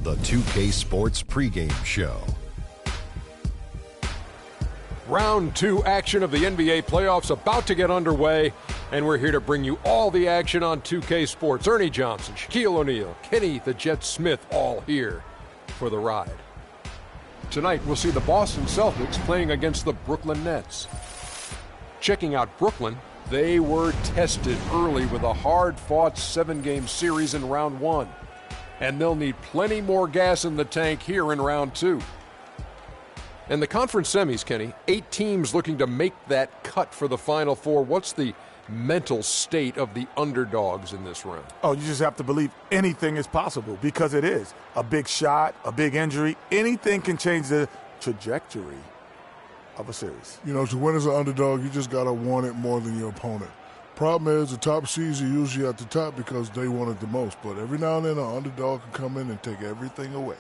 the 2K Sports pregame show. Round 2 action of the NBA playoffs about to get underway, and we're here to bring you all the action on 2K Sports. Ernie Johnson, Shaquille O'Neal, Kenny the Jet Smith, all here for the ride. Tonight, we'll see the Boston Celtics playing against the Brooklyn Nets. Checking out Brooklyn, they were tested early with a hard-fought 7-game series in round 1. And they'll need plenty more gas in the tank here in round 2. In the conference semis, Kenny, 8 teams looking to make that cut for the Final Four. What's the mental state of the underdogs in this round? Oh, you just have to believe anything is possible, because it is. A big shot, a big injury, anything can change the trajectory of a series. You know, to win as an underdog, you just got to want it more than your opponent. Problem is, the top seeds are usually at the top because they want it the most. But every now and then, an underdog can come in and take everything away.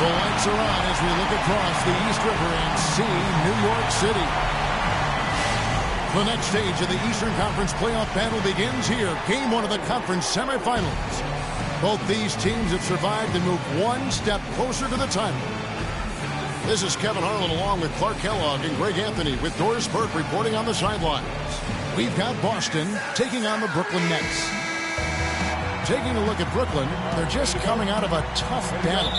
The lights are on as we look across the East River and see New York City. The next stage of the Eastern Conference playoff battle begins here. Game 1 of the conference semifinals. Both these teams have survived and moved one step closer to the title. This is Kevin Harlan along with Clark Kellogg and Greg Anthony with Doris Burke reporting on the sidelines. We've got Boston taking on the Brooklyn Nets. Taking a look at Brooklyn, they're just coming out of a tough battle.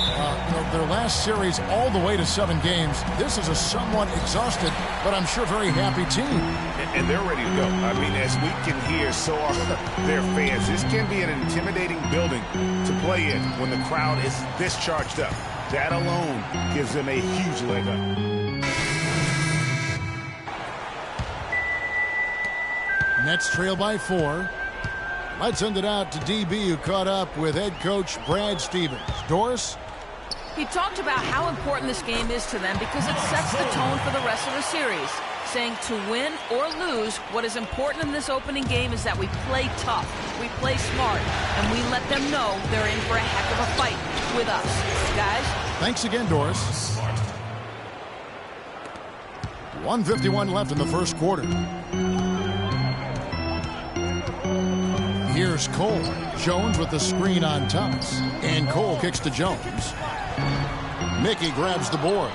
Their last series all the way to 7 games. This is a somewhat exhausted, but I'm sure very happy team. And they're ready to go. I mean, as we can hear, so are their fans. This can be an intimidating building to play in when the crowd is this charged up. That alone gives them a huge leg up. Nets trail by 4. Let's send it out to DB, who caught up with head coach Brad Stevens. Doris? He talked about how important this game is to them because it sets the tone for the rest of the series, saying to win or lose, what is important in this opening game is that we play tough, we play smart, and we let them know they're in for a heck of a fight with us. Guys? Thanks again, Doris. 1:51 left in the first quarter. Here's Cole. Jones with the screen on Thomas. And Cole kicks to Jones. Mickey grabs the board.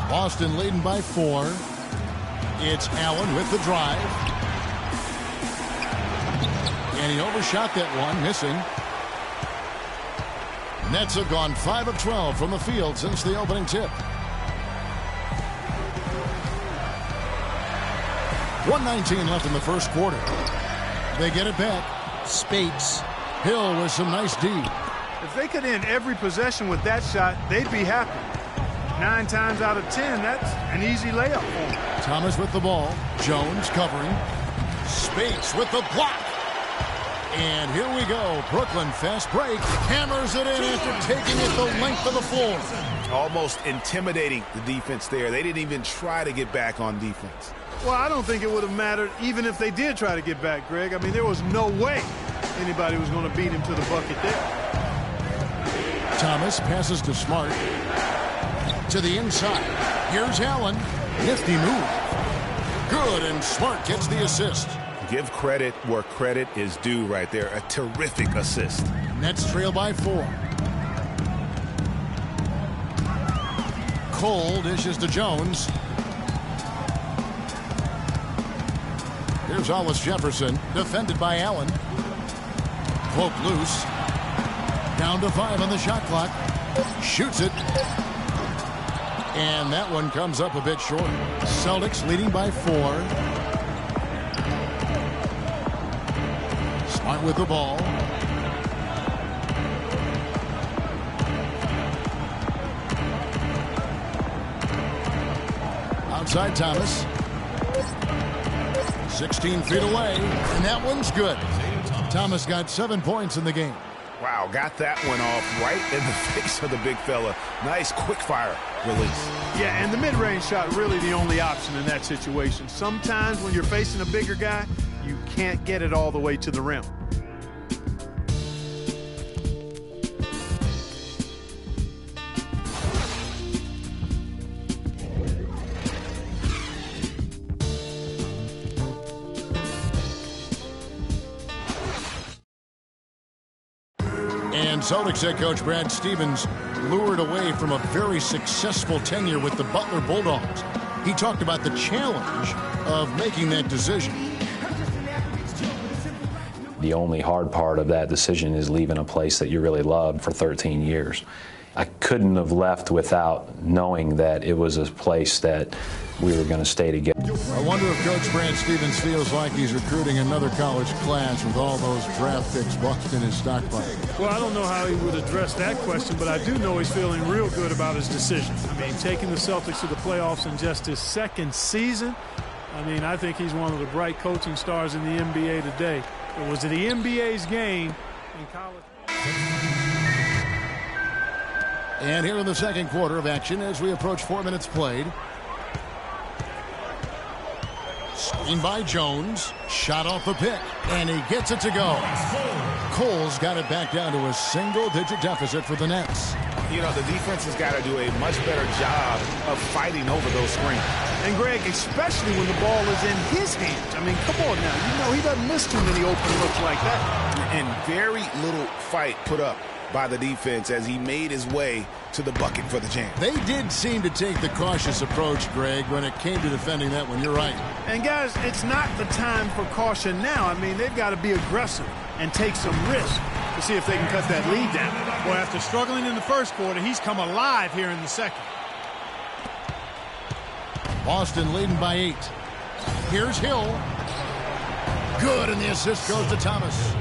Boston leading by 4. It's Allen with the drive. And he overshot that one, missing. Nets have gone 5 of 12 from the field since the opening tip. 1:19 left in the first quarter. They get it back. Spates. Hill with some nice D. If they could end every possession with that shot, they'd be happy. 9 times out of 10, that's an easy layup for them. Thomas with the ball. Jones covering. Spates with the block. And here we go. Brooklyn fast break. Hammers it in after taking it the length of the floor. Almost intimidating the defense there. They didn't even try to get back on defense. Well, I don't think it would have mattered even if they did try to get back, Greg. I mean, there was no way anybody was going to beat him to the bucket there. Thomas passes to Smart. To the inside. Here's Allen. Nifty move. Good, and Smart gets the assist. Give credit where credit is due right there. A terrific assist. Nets trail by 4. Cole dishes to Jones. Here's Hollis Jefferson, defended by Allen. Cloak loose. Down to 5 on the shot clock. Shoots it. And that one comes up a bit short. Celtics leading by 4. Smart with the ball. Outside Thomas. 16 feet away, and that one's good. Thomas got 7 points in the game. Wow, got that one off right in the face of the big fella. Nice quick fire release. Yeah, and the mid-range shot really the only option in that situation. Sometimes when you're facing a bigger guy, you can't get it all the way to the rim. And Celtics head coach Brad Stevens lured away from a very successful tenure with the Butler Bulldogs. He talked about the challenge of making that decision. The only hard part of that decision is leaving a place that you really loved for 13 years. I couldn't have left without knowing that it was a place that we were going to stay together. I wonder if Coach Brad Stevens feels like he's recruiting another college class with all those draft picks Boston is stockpiling. Well, I don't know how he would address that question, but I do know he's feeling real good about his decision. I mean, taking the Celtics to the playoffs in just his second season, I mean, I think he's one of the bright coaching stars in the NBA today. It was the NBA's game in college. And here in the second quarter of action as we approach 4 minutes played. Screen by Jones. Shot off the pick. And he gets it to go. Cole's got it back down to a single-digit deficit for the Nets. You know, the defense has got to do a much better job of fighting over those screens. And, Greg, especially when the ball is in his hands. I mean, come on now. You know he doesn't miss too many open looks like that. And very little fight put up by the defense as he made his way to the bucket for the jam. They did seem to take the cautious approach, Greg, when it came to defending that one. You're right. And, guys, it's not the time for caution now. I mean, they've got to be aggressive and take some risk to see if they can cut that lead down. Well, after struggling in the first quarter, he's come alive here in the second. Boston leading by 8. Here's Hill. Good, and the assist goes to Thomas.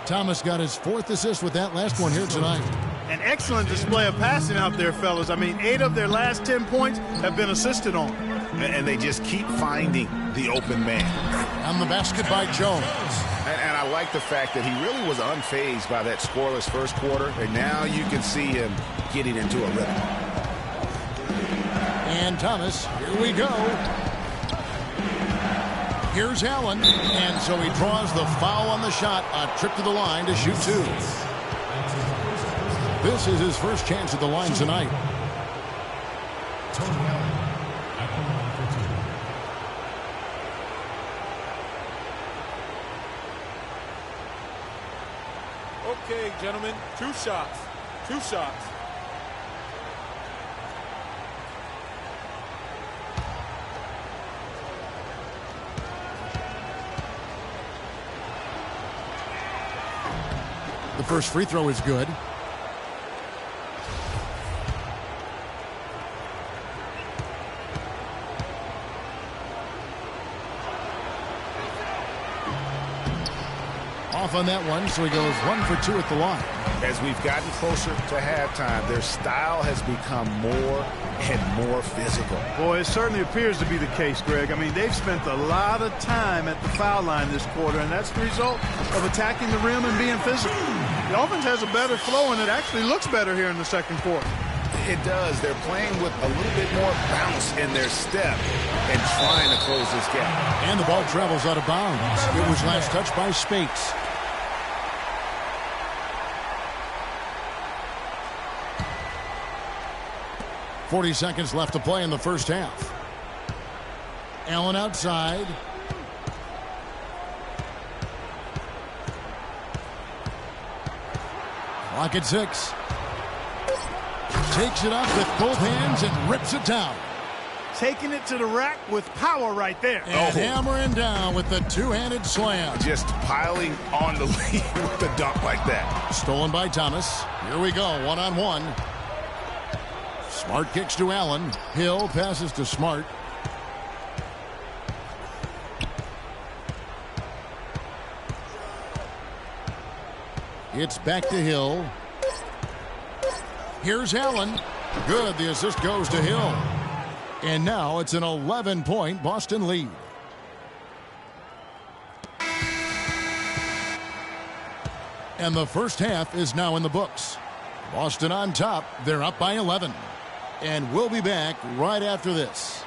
Thomas got his 4th assist with that last one here tonight. An excellent display of passing out there, fellas. I mean, 8 of their last 10 points have been assisted on. And they just keep finding the open man. On the basket by Jones. And I like the fact that he really was unfazed by that scoreless first quarter. And now you can see him getting into a rhythm. And Thomas, here we go. Here's Allen, and so he draws the foul on the shot. A trip to the line to shoot 2. This is his first chance at the line tonight. Okay, gentlemen, 2 shots. 2 shots. The first free throw is good. Off on that one, so he goes 1 for 2 at the line. As we've gotten closer to halftime, their style has become more and more physical. Boy, it certainly appears to be the case, Greg. I mean, they've spent a lot of time at the foul line this quarter, and that's the result of attacking the rim and being physical. The offense has a better flow, and it actually looks better here in the second quarter. It does. They're playing with a little bit more bounce in their step and trying to close this gap. And the ball travels out of bounds. It was last touched by Spates. .40 seconds left to play in the first half. Allen outside. Clock at 6. Takes it up with both hands and rips it down. Taking it to the rack with power right there. And hammering down with the two-handed slam. Just piling on the lead with the dunk like that. Stolen by Thomas. Here we go, one-on-one. Smart kicks to Allen. Hill passes to Smart. It's back to Hill. Here's Allen. Good. The assist goes to Hill. And now it's an 11-point Boston lead. And the first half is now in the books. Boston on top. They're up by 11. And we'll be back right after this.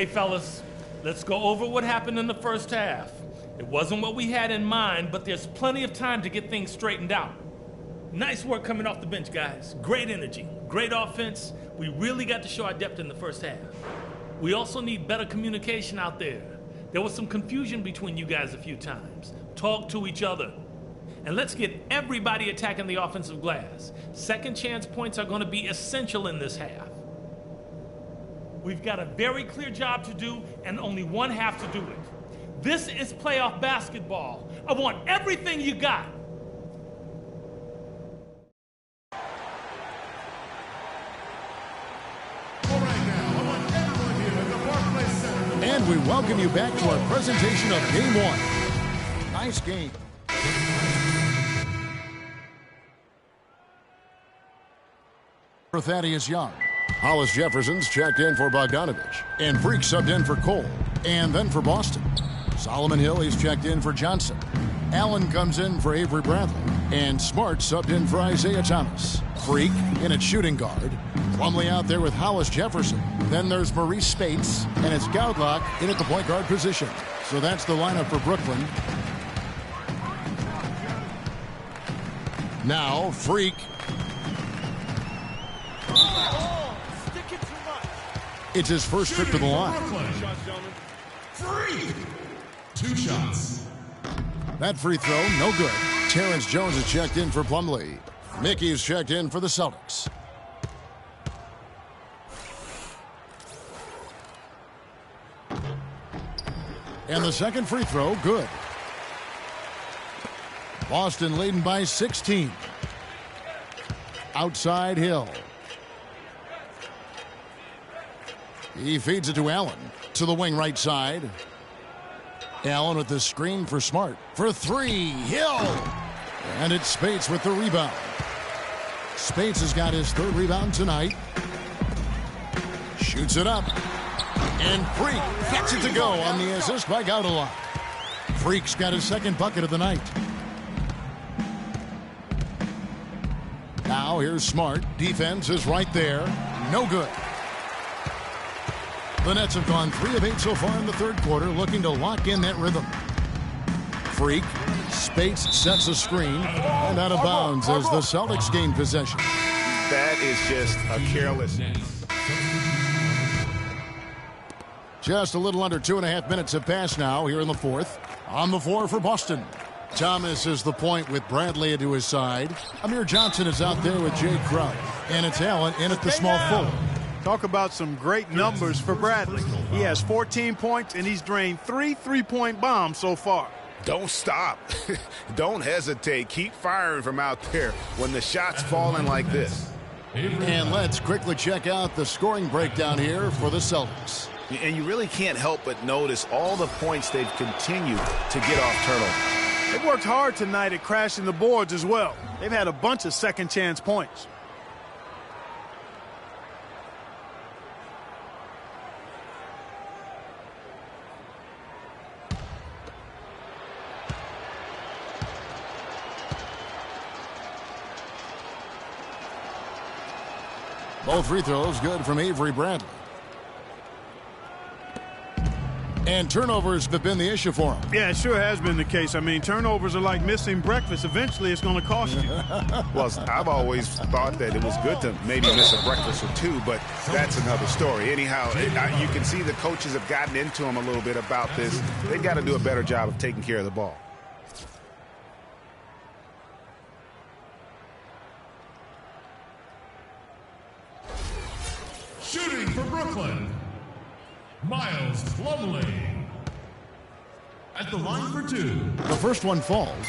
Hey, fellas, let's go over what happened in the first half. It wasn't what we had in mind, but there's plenty of time to get things straightened out. Nice work coming off the bench, guys. Great energy, great offense. We really got to show our depth in the first half. We also need better communication out there. There was some confusion between you guys a few times. Talk to each other. And let's get everybody attacking the offensive glass. Second chance points are going to be essential in this half. We've got a very clear job to do and only one half to do it. This is playoff basketball. I want everything you got. And we welcome you back to our presentation of Game 1. Nice game. For Thaddeus Young. Hollis Jefferson's checked in for Bogdanovich. And Freak subbed in for Cole. And then for Boston. Solomon Hill, he's checked in for Johnson. Allen comes in for Avery Bradley. And Smart subbed in for Isaiah Thomas. Freak in at shooting guard. Plumlee out there with Hollis Jefferson. Then there's Maurice Spates. And it's Goudlock in at the point guard position. So that's the lineup for Brooklyn. Now, Freak. It's his first trip to the line. Freak. 2 shots. That free throw, no good. Terrence Jones is checked in for Plumlee. Mickey's checked in for the Celtics. And the second free throw, good. Boston leading by 16. Outside Hill. He feeds it to Allen. To the wing right side. Allen with the screen for Smart. For 3, Hill! And it's Spates with the rebound. Spates has got his 3rd rebound tonight. Shoots it up. And Freak gets it to go on the assist by Goudlock. Freak's got his 2nd bucket of the night. Now here's Smart. Defense is right there. No good. The Nets have gone 3 of 8 so far in the 3rd quarter, looking to lock in that rhythm. Freak. Spates sets a screen and out of bounds as the Celtics gain possession. That is just a carelessness. Just a little under 2.5 minutes have passed now here in the 4th. On the floor for Boston. Thomas is the point with Bradley to his side. Amir Johnson is out there with Jay Crowder. And it's Allen in at the small forward. Talk about some great numbers for Bradley. He has 14 points, and he's drained 3 3-point bombs so far. Don't stop. Don't hesitate. Keep firing from out there when the shot's falling like this. And let's quickly check out the scoring breakdown here for the Celtics. And you really can't help but notice all the points they've continued to get off turnovers. They've worked hard tonight at crashing the boards as well. They've had a bunch of second-chance points. Both free throws good from Avery Bradley. And turnovers have been the issue for him. Yeah, it sure has been the case. I mean, turnovers are like missing breakfast. Eventually, it's going to cost you. Well, I've always thought that it was good to maybe miss a breakfast or 2, but that's another story. Anyhow, you can see the coaches have gotten into him a little bit about this. They've got to do a better job of taking care of the ball. Shooting for Brooklyn, Miles Plumlee. At the line for 2. The first one falls.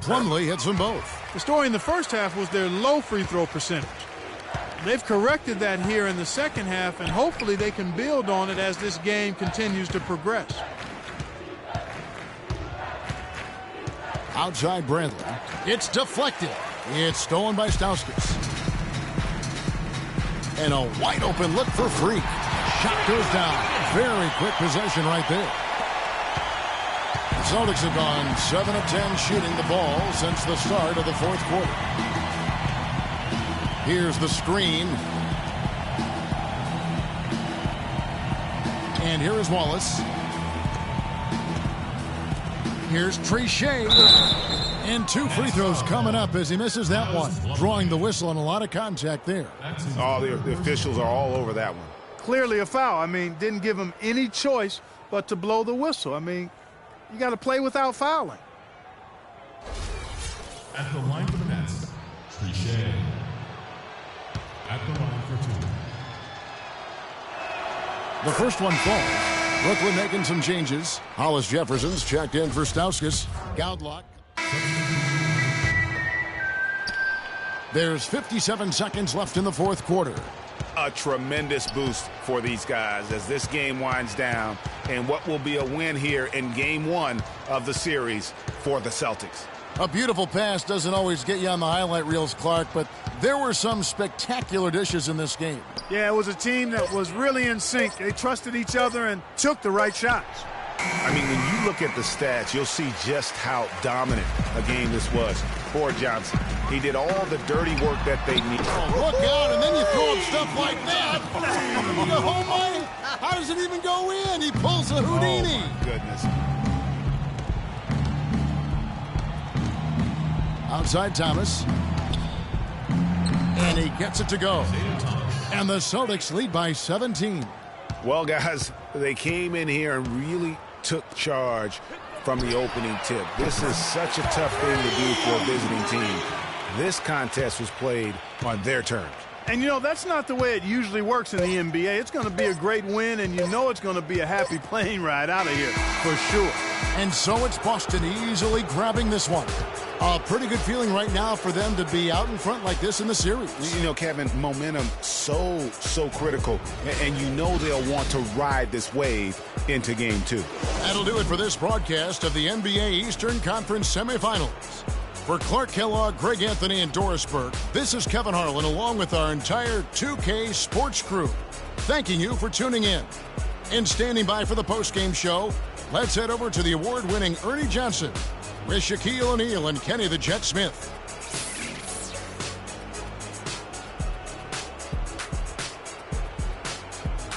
Plumlee hits them both. The story in the first half was their low free throw percentage. They've corrected that here in the second half, and hopefully they can build on it as this game continues to progress. Outside Bradley. It's deflected. It's stolen by Stauskas. And a wide open look for Freak. Shot goes down. Very quick possession right there. The Celtics have gone 7 of 10 shooting the ball since the start of the fourth quarter. Here's the screen. And here is Wallace. Here's Trichet. And 2 free throws coming up as he misses that one. Drawing the whistle and a lot of contact there. Oh, the officials are all over that one. Clearly a foul. I mean, didn't give him any choice but to blow the whistle. I mean, you got to play without fouling. At the line for the Nets, Trichet. At the line for 2. The first one falls. Brooklyn making some changes. Hollis Jefferson's checked in for Stauskas. Goudlock. There's 57 seconds left in the fourth quarter. A tremendous boost for these guys as this game winds down, and what will be a win here in game 1 of the series for the Celtics. A beautiful pass doesn't always get you on the highlight reels, Clark, but there were some spectacular dishes in this game. Yeah, it was a team that was really in sync. They trusted each other and took the right shots. I mean, when you look at the stats, you'll see just how dominant a game this was for Johnson. He did all the dirty work that they needed. Oh, look out, and then you throw up stuff like that. You go, oh my, how does it even go in? He pulls a Houdini. Oh, my goodness. Outside Thomas. And he gets it to go. And the Celtics lead by 17. Well, guys, they came in here and really took charge from the opening tip. This is such a tough thing to do for a visiting team. This contest was played on their terms. And, you know, that's not the way it usually works in the NBA. It's going to be a great win, and you know it's going to be a happy plane ride out of here for sure. And so it's Boston easily grabbing this one. A pretty good feeling right now for them to be out in front like this in the series. You know, Kevin, momentum so critical, and you know they'll want to ride this wave into game 2. That'll do it for this broadcast of the NBA Eastern Conference semifinals. For Clark Kellogg, Greg Anthony, and Doris Burke, this is Kevin Harlan along with our entire 2K Sports crew, thanking you for tuning in. And standing by for the postgame show, let's head over to the award-winning Ernie Johnson with Shaquille O'Neal and Kenny the Jet Smith.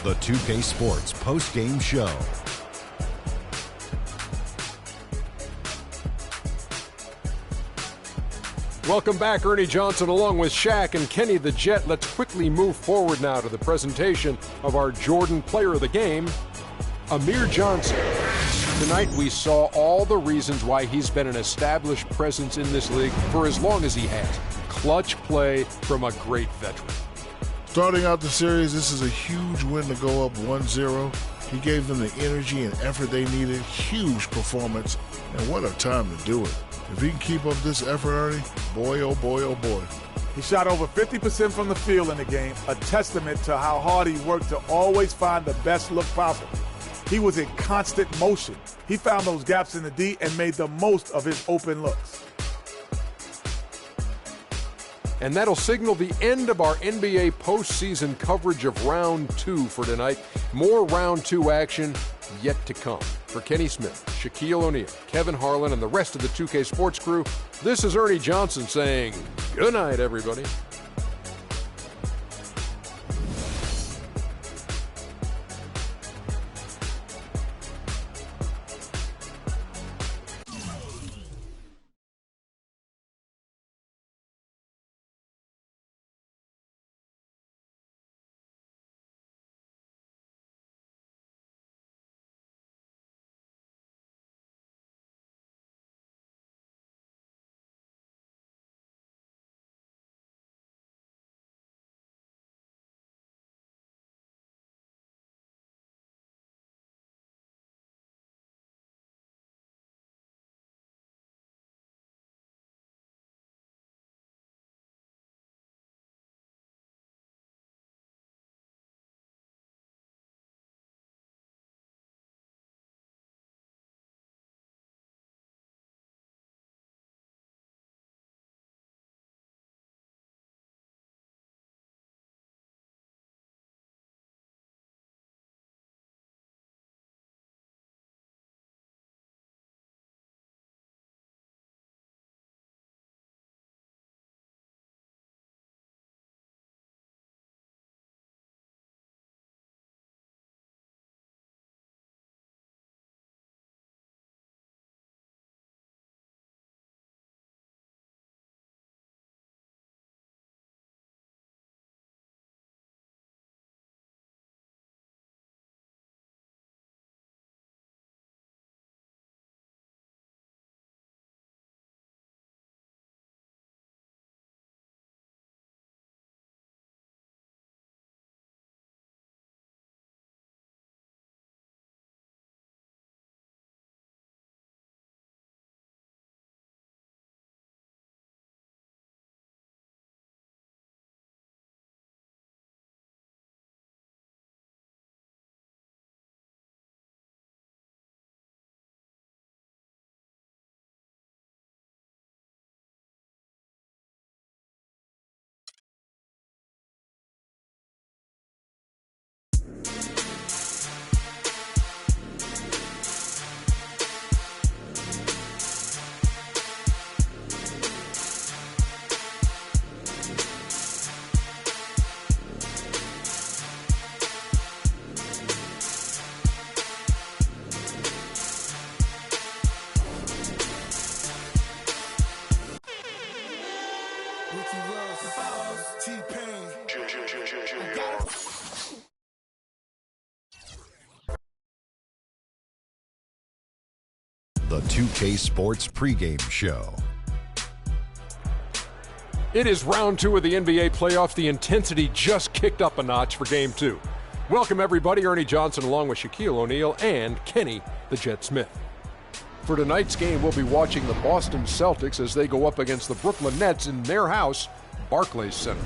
The 2K Sports postgame show. Welcome back, Ernie Johnson along with Shaq and Kenny the Jet. Let's quickly move forward now to the presentation of our Jordan Player of the Game, Amir Johnson. Tonight we saw all the reasons why he's been an established presence in this league for as long as he has. Clutch play from a great veteran. Starting out the series, this is a huge win to go up 1-0. He gave them the energy and effort they needed. Huge performance, and what a time to do it. If he can keep up this effort, Ernie, boy, oh boy, oh boy. He shot over 50% from the field in the game, a testament to how hard he worked to always find the best look possible. He was in constant motion. He found those gaps in the D and made the most of his open looks. And that'll signal the end of our NBA postseason coverage of Round 2 for tonight. More Round 2 action yet to come. For Kenny Smith, Shaquille O'Neal, Kevin Harlan, and the rest of the 2K Sports crew, this is Ernie Johnson saying good night, everybody. The 2K Sports pregame show. It is round 2 of the NBA playoffs. The intensity just kicked up a notch for Game 2. Welcome, everybody. Ernie Johnson along with Shaquille O'Neal and Kenny the Jet Smith. For tonight's game, we'll be watching the Boston Celtics as they go up against the Brooklyn Nets in their house, Barclays Center.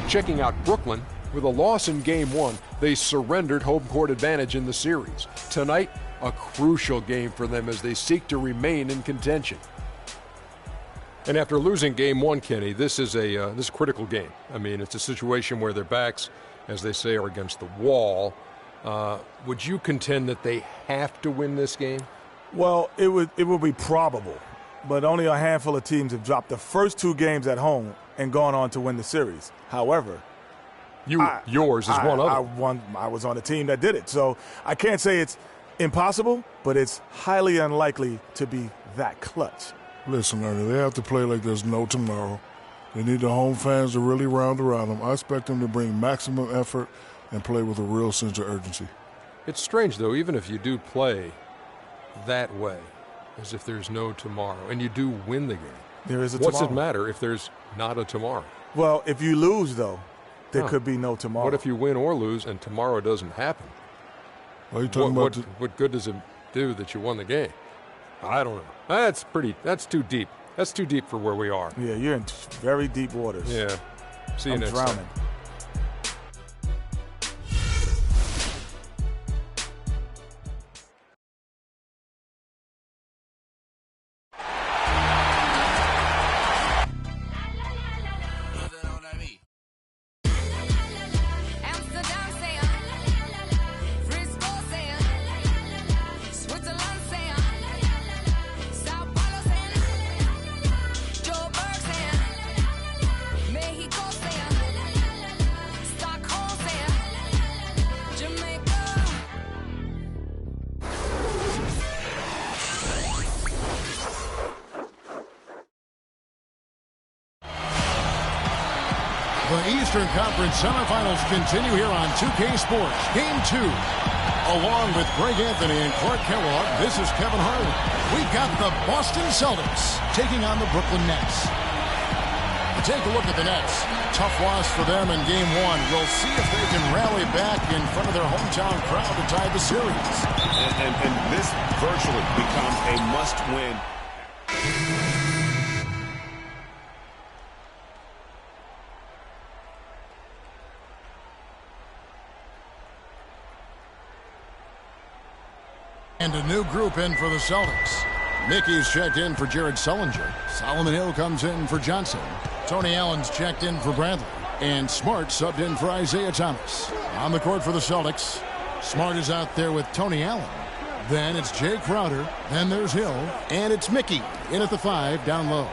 Checking out Brooklyn, with a loss in Game 1, they surrendered home court advantage in the series. Tonight, a crucial game for them as they seek to remain in contention. And after losing Game 1, Kenny, this is a critical game. I mean, it's a situation where their backs, as they say, are against the wall. Would you contend that they have to win this game? Well, it would be probable, but only a handful of teams have dropped the first 2 games at home and gone on to win the series. However, yours is one of them. I was on a team that did it, so I can't say it's impossible, but it's highly unlikely to be that clutch. Listen, Ernie, they have to play like there's no tomorrow. They need the home fans to really round around them. I expect them to bring maximum effort and play with a real sense of urgency. It's strange, though, even if you do play that way, as if there's no tomorrow, and you do win the game. There is a tomorrow. What's it matter if there's not a tomorrow? Well, if you lose, though, there could be no tomorrow. What if you win or lose and tomorrow doesn't happen? What good does it do that you won the game? I don't know. That's too deep. That's too deep for where we are. Yeah, you're in very deep waters. Yeah. See you I'm next drowning. time. The Eastern Conference semifinals continue here on 2K Sports. Game 2. Along with Greg Anthony and Clark Kellogg, this is Kevin Harlan. We've got the Boston Celtics taking on the Brooklyn Nets. Take a look at the Nets. Tough loss for them in Game 1. We'll see if they can rally back in front of their hometown crowd to tie the series. And this virtually becomes a must-win. And a new group in for the Celtics. Mickey's checked in for Jared Sullinger. Solomon Hill comes in for Johnson. Tony Allen's checked in for Bradley. And Smart subbed in for Isaiah Thomas. On the court for the Celtics, Smart is out there with Tony Allen. Then it's Jay Crowder. Then there's Hill. And it's Mickey in at the 5 down low.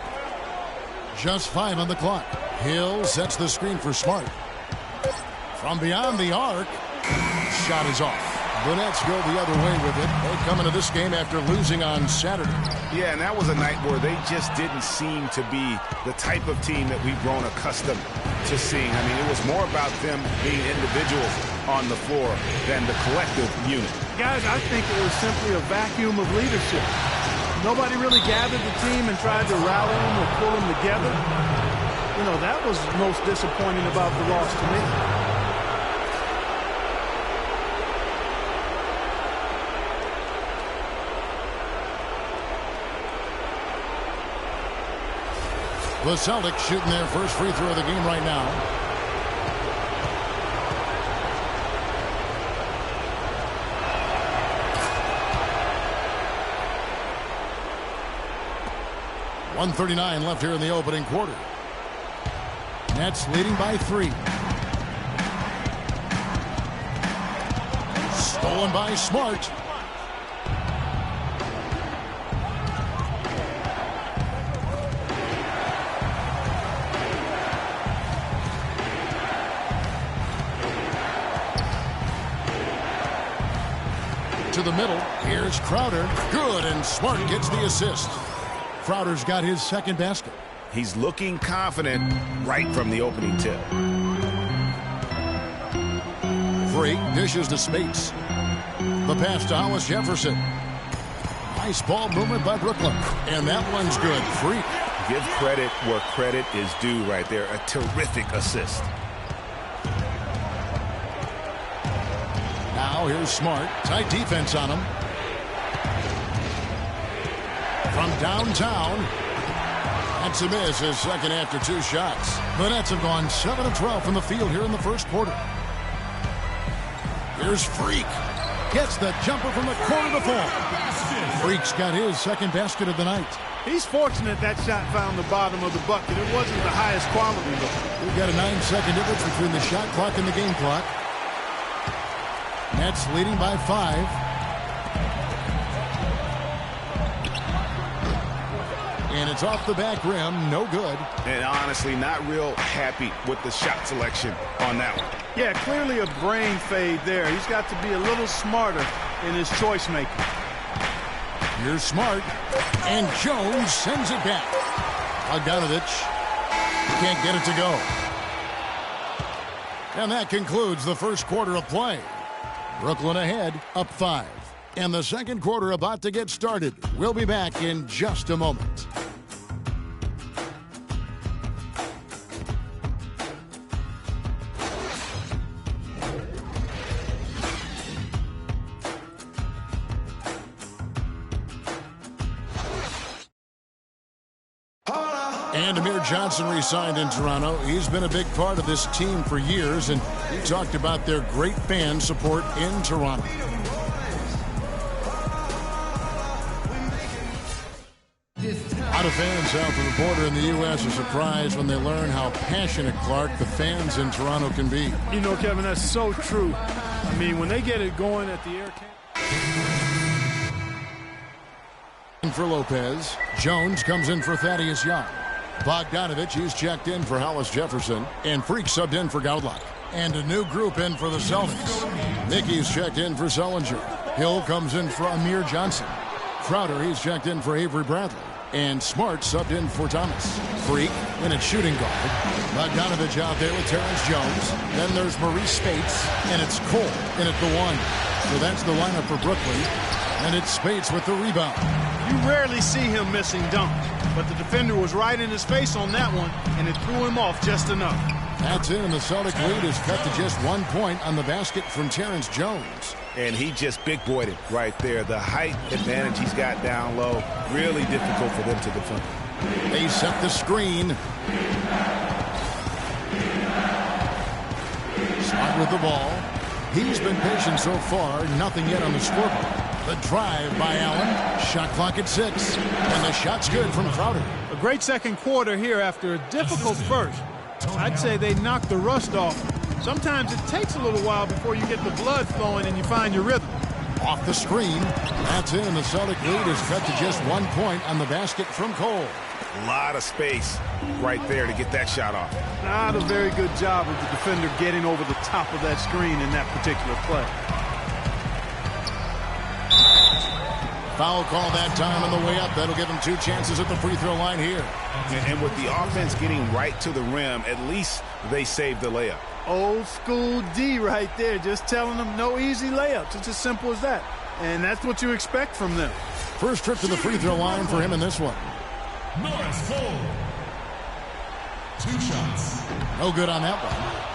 Just 5 on the clock. Hill sets the screen for Smart. From beyond the arc, shot is off. The Nets go the other way with it. They come into this game after losing on Saturday. Yeah, and that was a night where they just didn't seem to be the type of team that we've grown accustomed to seeing. I mean, it was more about them being individuals on the floor than the collective unit. Guys, I think it was simply a vacuum of leadership. Nobody really gathered the team and tried to rally them or pull them together. You know, that was most disappointing about the loss to me. The Celtics shooting their first free throw of the game right now. .139 left here in the opening quarter. Nets leading by 3. Stolen by Smart. To the middle. Here's Crowder. Good, and Smart gets the assist. Crowder's got his second basket. He's looking confident right from the opening tip. Freak dishes to Spates. The pass to Hollis Jefferson. Nice ball movement by Brooklyn. And that one's good. Freak. Give credit where credit is due right there. A terrific assist. Now here's Smart. Tight defense on him. From downtown. That's a miss, his second after 2 shots. The Nets have gone 7 of 12 from the field here in the first quarter. Here's Freak. Gets the jumper from the corner to fall. Freak's got his second basket of the night. He's fortunate that shot found the bottom of the bucket. It wasn't the highest quality, though. We've got a 9-second difference between the shot clock and the game clock. Nets leading by 5. And it's off the back rim, no good. And honestly, not real happy with the shot selection on that one. Yeah, clearly a brain fade there. He's got to be a little smarter in his choice making. Here's Smart. And Jones sends it back. Bogdanovich can't get it to go. And that concludes the first quarter of play. Brooklyn ahead, up 5. And the second quarter about to get started. We'll be back in just a moment. And Amir Johnson re-signed in Toronto. He's been a big part of this team for years, and he talked about their great fan support in Toronto. A lot of fans south of the border in the U.S. are surprised when they learn how passionate, Clark, the fans in Toronto can be. You know, Kevin, that's so true. I mean, when they get it going at the air camp. For Lopez. Jones comes in for Thaddeus Young. Bogdanovich, he's checked in for Hollis Jefferson. And Freak subbed in for Gaudlack. And a new group in for the Celtics. Mickey's checked in for Sullinger. Hill comes in for Amir Johnson. Crowder, he's checked in for Avery Bradley. And Smart subbed in for Thomas. Freak in at shooting guard. Bogdanovich out there with Terrence Jones. Then there's Maurice Spates. And it's Cole in at the 1. So that's the lineup for Brooklyn. And it's Spates with the rebound. You rarely see him missing dunks, but the defender was right in his face on that one, and it threw him off just enough. That's it, and the Celtic lead is cut to just 1 point on the basket from Terrence Jones. And he just big-boyed it right there. The height advantage he's got down low, really difficult for them to defend. They set the screen. Slot with the ball. He's been patient so far, nothing yet on the scoreboard. The drive by Allen. Shot clock at 6. And the shot's good from Crowder. A great second quarter here after a difficult first. I'd say they knocked the rust off. Sometimes it takes a little while before you get the blood flowing and you find your rhythm. Off the screen. That's it, and the Celtic lead is cut to just 1 point on the basket from Cole. A lot of space right there to get that shot off. Not a very good job of the defender getting over the top of that screen in that particular play. Foul call that time on the way up. That'll give him 2 chances at the free throw line here. And with the offense getting right to the rim, at least they saved the layup. Old school D right there, just telling them no easy layups. It's as simple as that. And that's what you expect from them. First trip to the free throw line for him in this one. Norris Cole. 2 shots. No good on that one.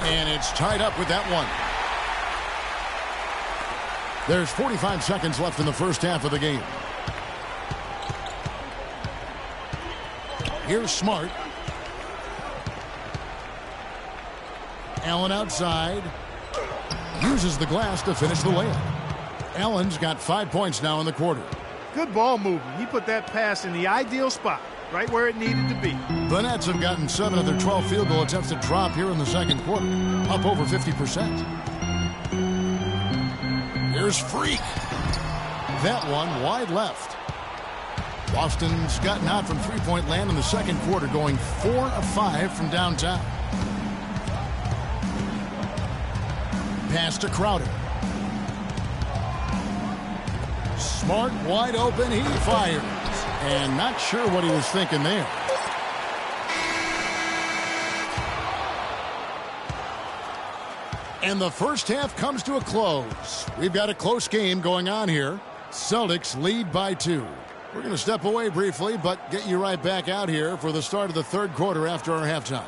And it's tied up with that one. There's 45 seconds left in the first half of the game. Here's Smart. Allen outside. Uses the glass to finish the layup. Allen's got 5 points now in the quarter. Good ball movement. He put that pass in the ideal spot, right where it needed to be. The Nets have gotten 7 of their 12 field goal attempts to drop here in the second quarter, up over 50%. Here's Freak. that one wide left. Boston's gotten out from three-point land in the second quarter, going 4 of 5 from downtown. Pass to Crowder. Smart wide open. He fires. And not sure what he was thinking there. And the first half comes to a close. We've got a close game going on here. Celtics lead by 2. We're going to step away briefly, but get you right back out here for the start of the third quarter after our halftime.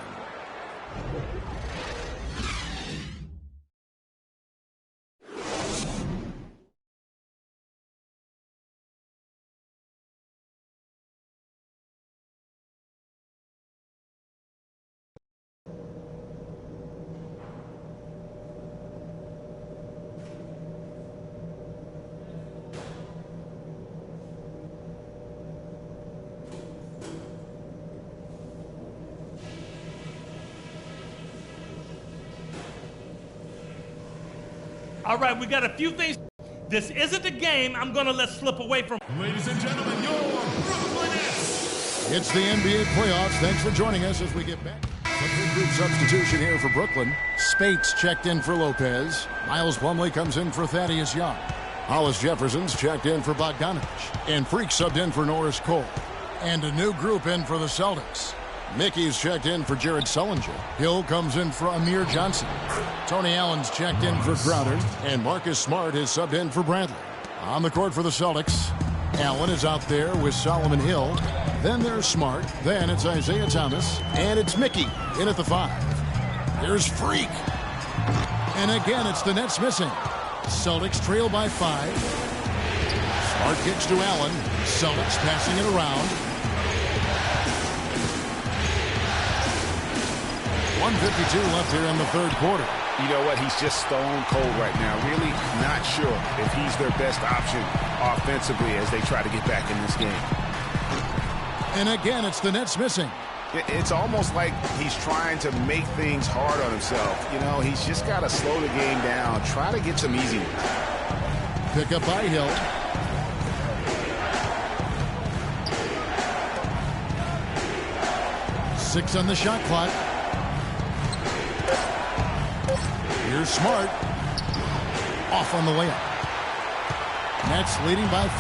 All right, we got a few things. This isn't a game I'm going to let slip away from. Ladies and gentlemen, your Brooklyn Nets. It's the NBA playoffs. Thanks for joining us as we get back. A group substitution here for Brooklyn. Spates checked in for Lopez. Miles Plumlee comes in for Thaddeus Young. Hollis Jefferson's checked in for Bogdanovich. And Freak subbed in for Norris Cole. And a new group in for the Celtics. Mickey's checked in for Jared Sullinger. Hill comes in for Amir Johnson. Tony Allen's checked in for Crowder. And Marcus Smart is subbed in for Bradley. On the court for the Celtics, Allen is out there with Solomon Hill. Then there's Smart. Then it's Isaiah Thomas. And it's Mickey in at the 5. Here's Freak. And again, it's the Nets missing. Celtics trail by 5. Smart kicks to Allen. Celtics passing it around. 1:52 left here in the third quarter. You know what? He's just stone cold right now. Really not sure if he's their best option offensively as they try to get back in this game. And again, it's the Nets missing. It's almost like he's trying to make things hard on himself. You know, he's just got to slow the game down. Try to get some easy ones. Pick up by Hill. Six on the shot clock. Here's Smart. Off on the layup. Nets leading by 5.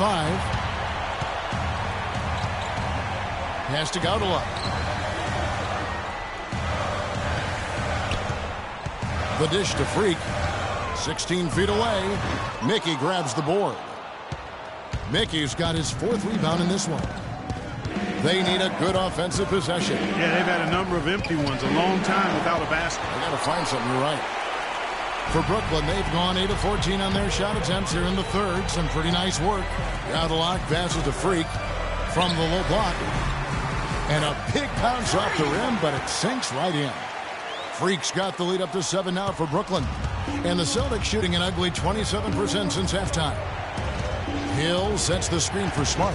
Pass to Gaudala. The dish to Freak. 16 feet away. Mickey grabs the board. Mickey's got his 4th rebound in this one. They need a good offensive possession. Yeah, they've had a number of empty ones, a long time without a basket. They got to find something. You're right. For Brooklyn, they've gone 8 of 14 on their shot attempts here in the third. Some pretty nice work. Gaudala passes to Freak from the low block. And a big bounce off the rim, but it sinks right in. Freak's got the lead up to 7 now for Brooklyn. And the Celtics shooting an ugly 27% since halftime. Hill sets the screen for Smart.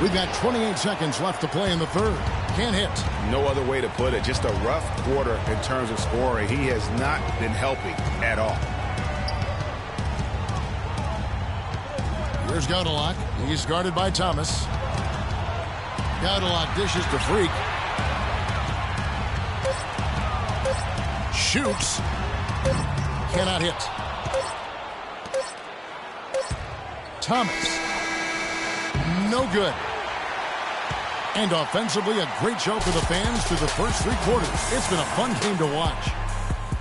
We've got 28 seconds left to play in the third. Can't hit. No other way to put it. Just a rough quarter in terms of scoring. He has not been helping at all. Here's Gaudala. He's guarded by Thomas. Gaudala dishes to Freak. Shoots. Cannot hit. Thomas. No good. And offensively, a great show for the fans through the first 3 quarters. It's been a fun game to watch.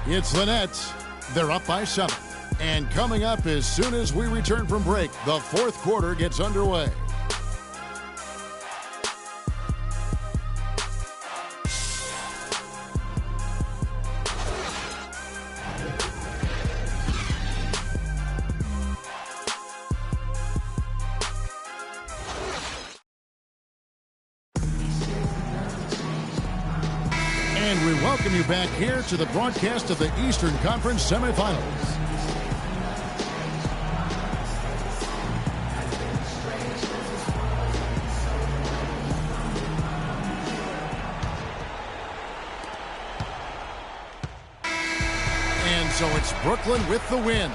It's the Nets. They're up by 7. And coming up as soon as we return from break, the fourth quarter gets underway. And we welcome you back here to the broadcast of the Eastern Conference semifinals. so it's Brooklyn with the win.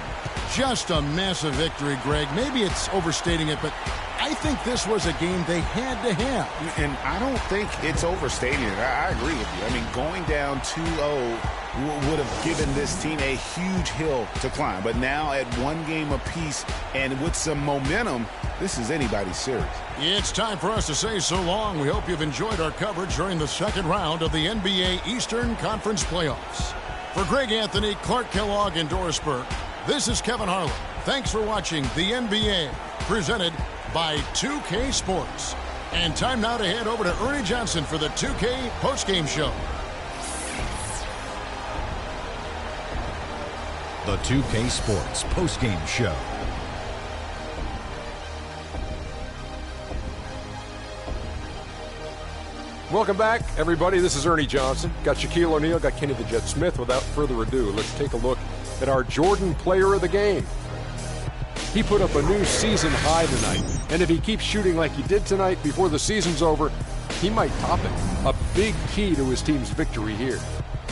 Just a massive victory, Greg. Maybe it's overstating it, but I think this was a game they had to have. And I don't think it's overstating it. I agree with you. I mean, going down 2-0 would have given this team a huge hill to climb. But now at one game apiece and with some momentum, this is anybody's series. It's time for us to say so long. We hope you've enjoyed our coverage during the second round of the NBA Eastern Conference Playoffs. For Greg Anthony, Clark Kellogg, and Doris Burke, this is Kevin Harlan. Thanks for watching the NBA, presented by 2K Sports. And time now to head over to Ernie Johnson for the 2K postgame show. The 2K Sports postgame show. Welcome back, everybody. This is Ernie Johnson. Got Shaquille O'Neal, got Kenny the Jet Smith. Without further ado, let's take a look at our Jordan Player of the Game. He put up a new season high tonight, and if he keeps shooting like he did tonight before the season's over, he might top it. A big key to his team's victory here.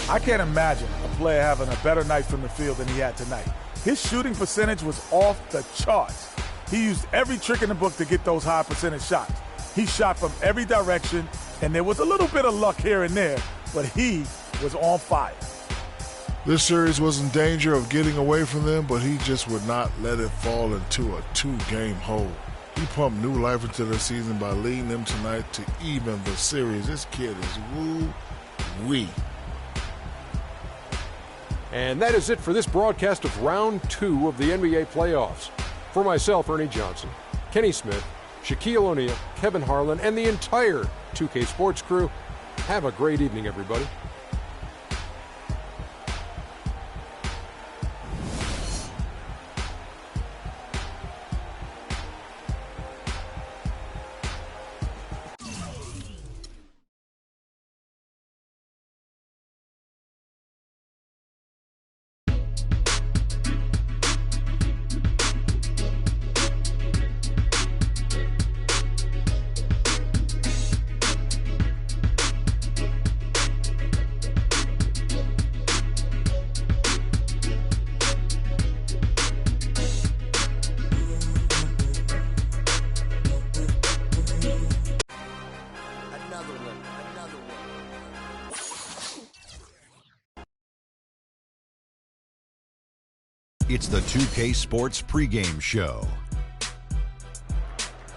I can't imagine a player having a better night from the field than he had tonight. His shooting percentage was off the charts. He used every trick in the book to get those high percentage shots. He shot from every direction, and there was a little bit of luck here and there, but he was on fire. This series was in danger of getting away from them, but he just would not let it fall into a two-game hole. He pumped new life into the season by leading them tonight to even the series. This kid is woo-wee. And that is it for this broadcast of Round 2 of the NBA playoffs. For myself, Ernie Johnson, Kenny Smith, Shaquille O'Neal, Kevin Harlan, and the entire 2K Sports crew, have a great evening, everybody. It's the 2K Sports pregame show.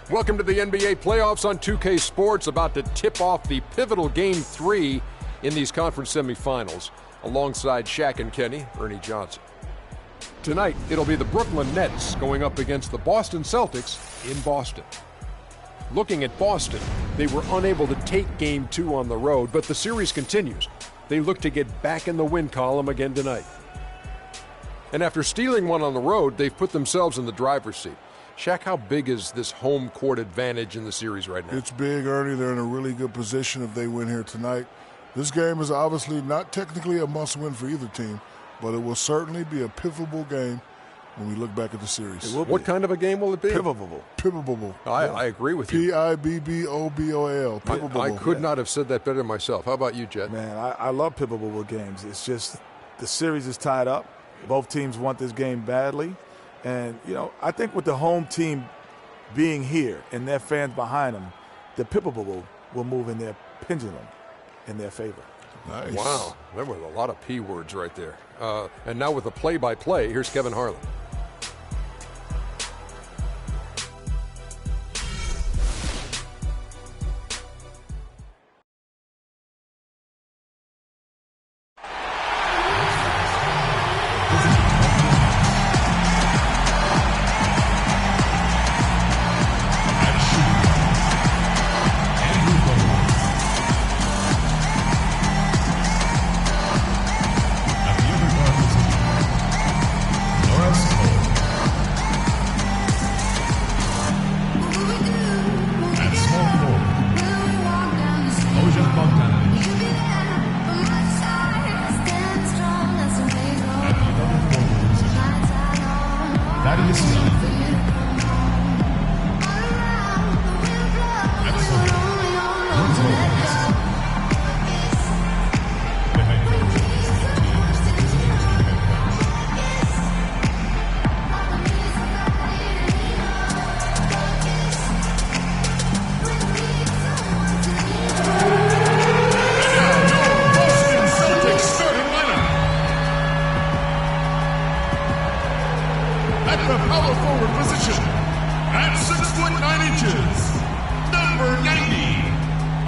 Welcome to the NBA playoffs on 2K Sports, about to tip off the pivotal Game 3 in these conference semifinals, alongside Shaq and Kenny, Ernie Johnson. Tonight, it'll be the Brooklyn Nets going up against the Boston Celtics in Boston. Looking at Boston, they were unable to take Game 2 on the road, but the series continues. They look to get back in the win column again tonight. And after stealing one on the road, they've put themselves in the driver's seat. Shaq, how big is this home court advantage in the series right now? It's big, Ernie. They're in a really good position if they win here tonight. This game is obviously not technically a must-win for either team, but it will certainly be a pivotal game when we look back at the series. What kind of a game will it be? Pivotal. Pivotal. I agree with you. P-I-B-B-O-B-O-L. I could not have said that better myself. How about you, Jet? Man, I love pivotal games. It's just the series is tied up. Both teams want this game badly. And, you know, I think with the home team being here and their fans behind them, the pivotal will move in their pendulum in their favor. Nice. Wow, there were a lot of P words right there. And now with the play-by-play, here's Kevin Harlan. Norris the power forward position, at 6 foot 9 inches, number 90,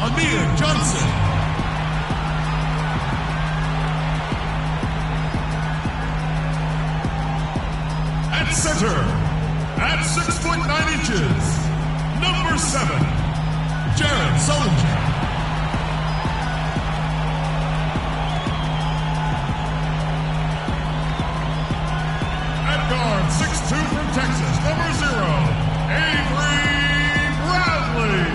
Amir Johnson. At center, at 6 foot 9 inches, number 7, Jared Sullinger. At guard, 6'2" from Texas, number 0, Avery Bradley.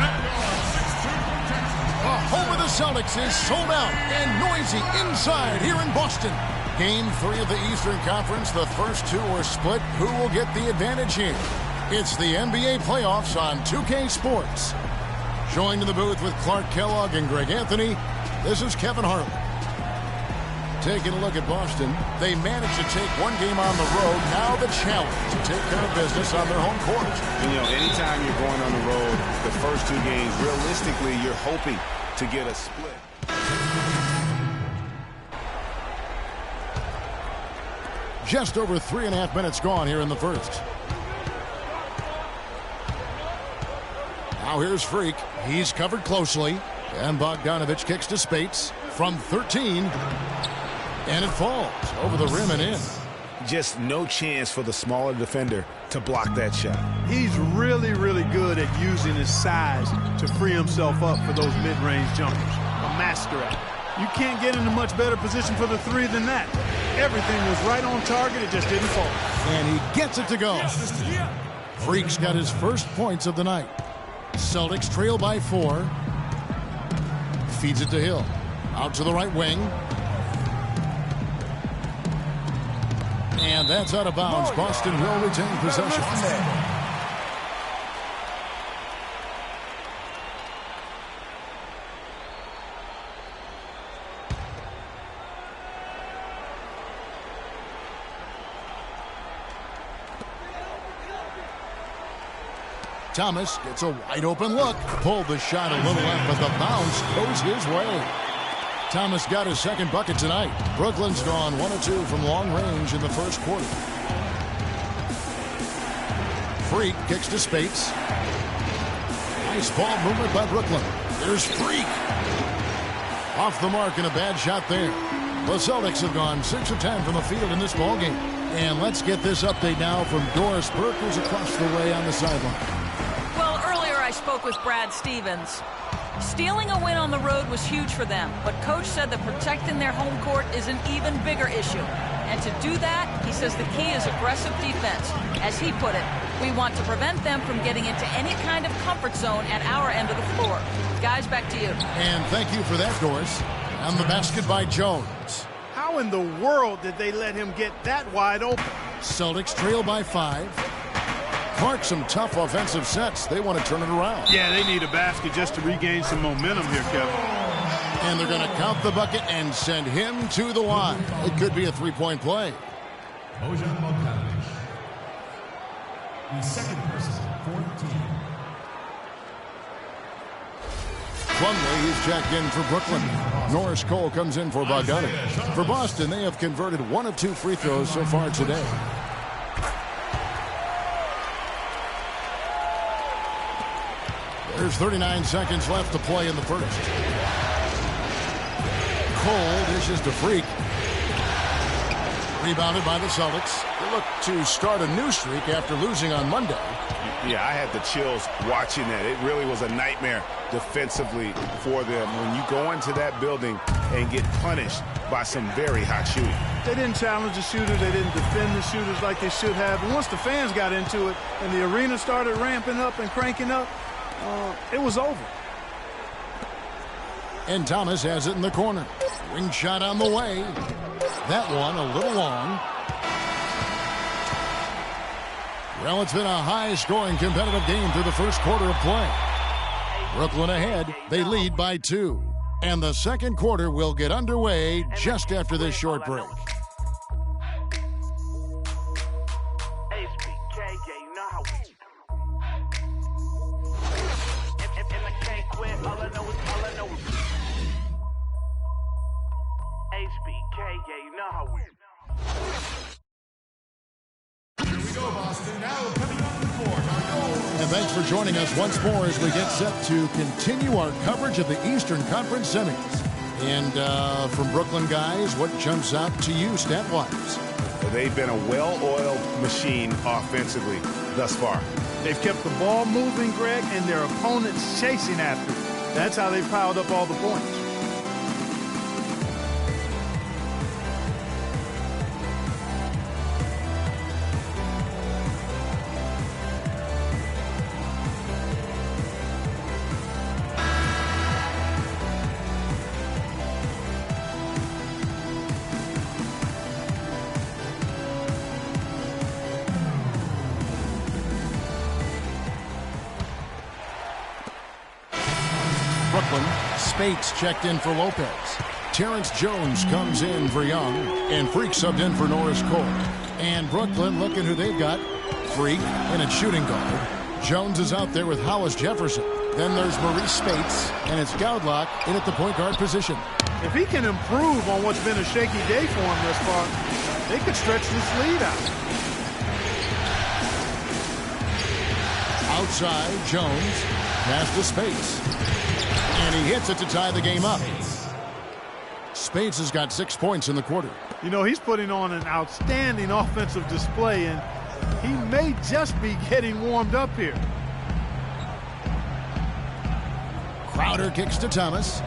At guard, 6'2" from Texas. The home of the Celtics is sold out and noisy inside here in Boston. Game 3 of the Eastern Conference. The first two are split. Who will get the advantage here? It's the NBA playoffs on 2K Sports. Joined in the booth with Clark Kellogg and Greg Anthony, this is Kevin Harlan. Taking a look at Boston, they managed to take one game on the road. Now the challenge to take care of business on their home court. You know, anytime you're going on the road, the first two games, realistically, you're hoping to get a split. Just over 3.5 minutes gone here in the first. Now here's Freak. He's covered closely. And Bogdanovich kicks to Spates from 13. And it falls over the rim and in. Just no chance for the smaller defender to block that shot. He's really, really good at using his size to free himself up for those mid-range jumpers. A master at it. You can't get in a much better position for the three than that. Everything was right on target. It just didn't fall. And he gets it to go. Freak's got his first points of the night. Celtics trail by 4. Feeds it to Hill. Out to the right wing. And that's out of bounds. Boston will retain possession. Thomas gets a wide open look. Pulled the shot a little left, but the bounce goes his way. Thomas got his second bucket tonight. Brooklyn's gone 1 of 2 from long range in the first quarter. Freak kicks to Spates. Nice ball movement by Brooklyn. There's Freak. Off the mark and a bad shot there. The Celtics have gone 6 of 10 from the field in this ballgame. And let's get this update now from Doris Burke, who's across the way on the sideline. Well, earlier I spoke with Brad Stevens. Stealing a win on the road was huge for them, but Coach said that protecting their home court is an even bigger issue. And to do that, he says the key is aggressive defense. As he put it, we want to prevent them from getting into any kind of comfort zone at our end of the floor. Guys, back to you. And thank you for that, Doris. And the basket by Jones. How in the world did they let him get that wide open? Celtics trail by 5. Clark, some tough offensive sets. They want to turn it around. Yeah, they need a basket just to regain some momentum here, Kevin. And they're going to count the bucket and send him to the line. It could be a three-point play. Bojan Bogdanovic. The second person for the team. Plumlee is checked in for Brooklyn. Norris Cole comes in for Bogdanovic. For Boston, they have converted 1 of 2 free throws so far today. There's 39 seconds left to play in the first. Cole dishes to Freak. Rebounded by the Celtics. They look to start a new streak after losing on Monday. Yeah, I had the chills watching that. It really was a nightmare defensively for them when you go into that building and get punished by some very hot shooting. They didn't challenge the shooters. They didn't defend the shooters like they should have. And once the fans got into it and the arena started ramping up and cranking up, it was over. And Thomas has it in the corner. Ring shot on the way. That one a little long. Well, it's been a high-scoring competitive game through the first quarter of play. Brooklyn ahead. They lead by 2. And the second quarter will get underway just after this short break. And thanks for joining us once more as we get set to continue our coverage of the Eastern Conference semis. And from Brooklyn, guys, what jumps out to you stat-wise? They've been a well-oiled machine offensively thus far. They've kept the ball moving, Greg, and their opponents chasing after it. That's how they've piled up all the points. Brooklyn, Spates checked in for Lopez. Terrence Jones comes in for Young, and Freak subbed in for Norris Cole. And Brooklyn, look at who they've got. Freak in at shooting guard. Jones is out there with Hollis Jefferson. Then there's Maurice Spates, and it's Goudlock in at the point guard position. If he can improve on what's been a shaky day for him thus far, they could stretch this lead out. Outside, Jones, pass to Spates. And he hits it to tie the game up. Spates has got 6 points in the quarter. You know, he's putting on an outstanding offensive display, and he may just be getting warmed up here. Crowder kicks to Thomas.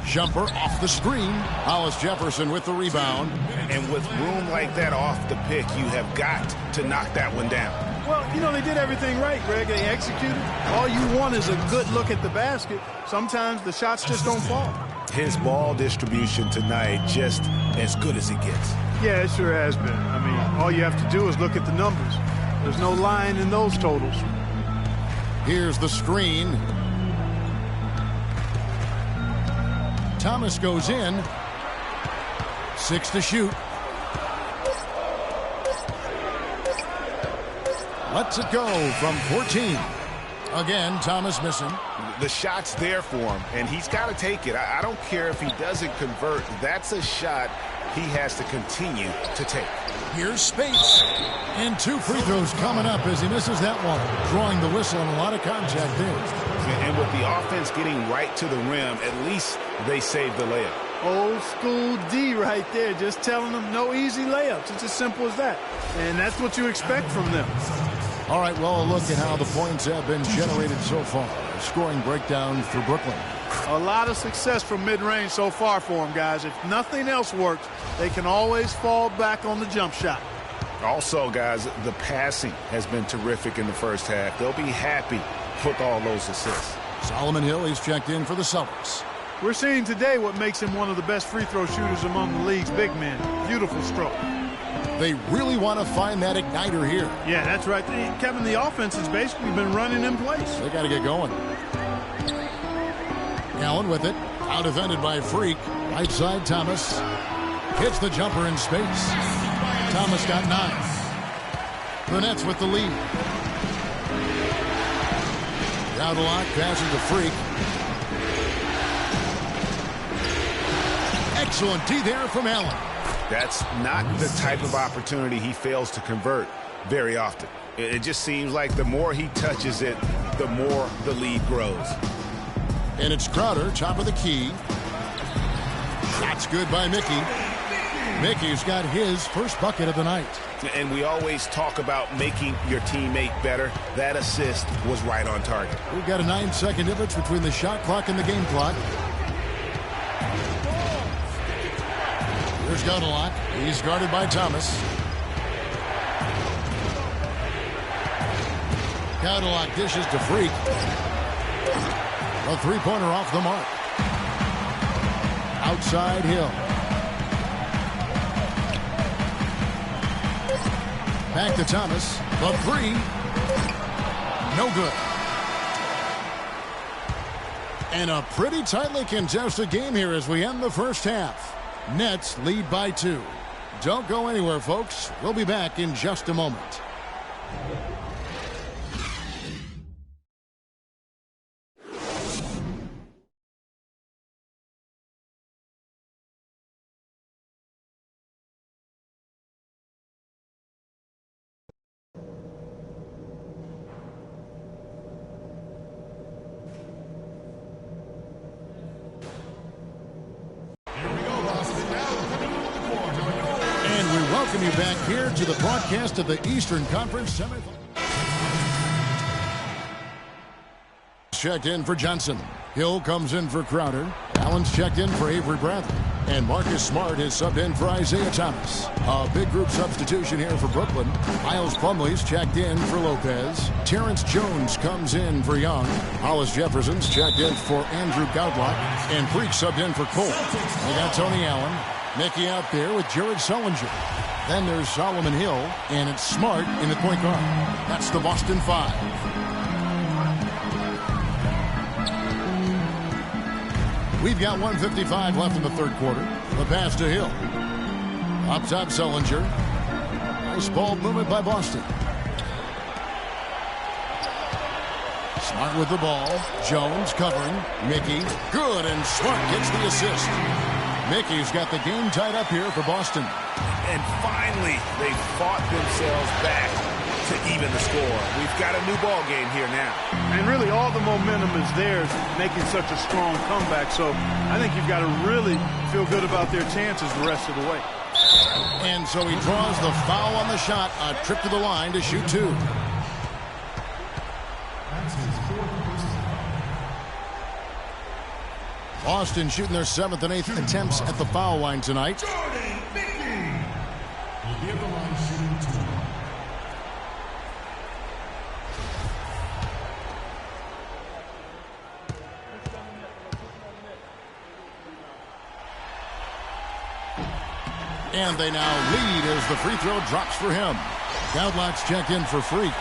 Jumper off the screen. Hollis Jefferson with the rebound. And with room like that off the pick, you have got to knock that one down. Well, you know, they did everything right, Greg. They executed. All you want is a good look at the basket. Sometimes the shots just don't fall. His ball distribution tonight just as good as it gets. Yeah, it sure has been. I mean, all you have to do is look at the numbers. There's no line in those totals. Here's the screen. Thomas goes in. 6 to shoot. Lets it go from 14. Again, Thomas missing. The shot's there for him, and he's got to take it. I don't care if he doesn't convert. That's a shot he has to continue to take. Here's Spates. And 2 free throws coming up as he misses that one. Drawing the whistle and a lot of contact there. And with the offense getting right to the rim, at least they saved the layup. Old school D right there, just telling them no easy layups. It's as simple as that. And that's what you expect from them. All right, well, a look at how the points have been generated so far. Scoring breakdown for Brooklyn. A lot of success from mid-range so far for them, guys. If nothing else works, they can always fall back on the jump shot. Also, guys, the passing has been terrific in the first half. They'll be happy with all those assists. Solomon Hill, he's checked in for the Celtics. We're seeing today what makes him one of the best free throw shooters among the league's big men. Beautiful stroke. They really want to find that igniter here. Yeah, that's right. Kevin, the offense has basically been running in place. They got to get going. Allen with it. Out defended by Freak. Right side, Thomas. Hits the jumper in space. Thomas got 9. The Nets with the lead. Goudlock passes to Freak. Excellent D there from Allen. That's not the type of opportunity he fails to convert very often. It just seems like the more he touches it, the more the lead grows. And it's Crowder, top of the key. Shot's good by Mickey. Mickey's got his first bucket of the night. And we always talk about making your teammate better. That assist was right on target. We've got a 9-second difference between the shot clock and the game clock. Here's Goudlock. He's guarded by Thomas. Goudlock dishes to Freak. A three-pointer off the mark. Outside Hill. Back to Thomas. The 3. No good. And a pretty tightly contested game here as we end the first half. Nets lead by 2. Don't go anywhere, folks. We'll be back in just a moment. welcome you back here to the broadcast of the Eastern Conference semifinal. Checked in for Johnson. Hill comes in for Crowder. Allen's checked in for Avery Bradley. And Marcus Smart is subbed in for Isaiah Thomas. A big group substitution here for Brooklyn. Miles Plumlee's checked in for Lopez. Terrence Jones comes in for Young. Hollis Jefferson's checked in for Andrew Goudlock. And Freak subbed in for Cole. We got Tony Allen. Mickey out there with Jared Sullinger. Then there's Solomon Hill. And it's Smart in the point guard. That's the Boston Five. We've got 1:55 left in the third quarter. The pass to Hill. Up top, Sullinger. Nice ball movement by Boston. Smart with the ball. Jones covering. Mickey. Good, and Smart gets the assist. Mickey's got the game tied up here for Boston. And finally, they fought themselves back to even the score. We've got a new ball game here now. And really all the momentum is theirs, making such a strong comeback. So I think you've got to really feel good about their chances the rest of the way. And so he draws the foul on the shot. A trip to the line to shoot two. Boston shooting their 7th and 8th attempts at the foul line tonight. Jordan Mickey will be at the line shooting 2. And they now lead as the free throw drops for him. Goudlock's checked in for Freak.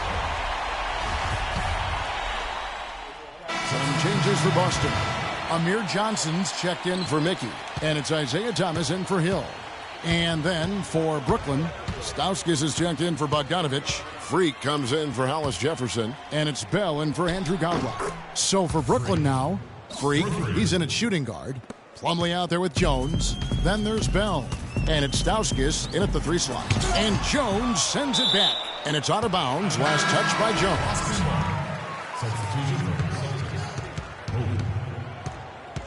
Some changes for Boston. Amir Johnson's checked in for Mickey. And it's Isaiah Thomas in for Hill. And then for Brooklyn, Stauskas is checked in for Bogdanovich. Freak comes in for Hollis Jefferson. And it's Bell in for Andrew Goudlock. So for Brooklyn now, Freak, he's in at shooting guard. Plumlee out there with Jones. Then there's Bell. And it's Stauskas in at the 3 slot. And Jones sends it back. And it's out of bounds. Last touch by Jones.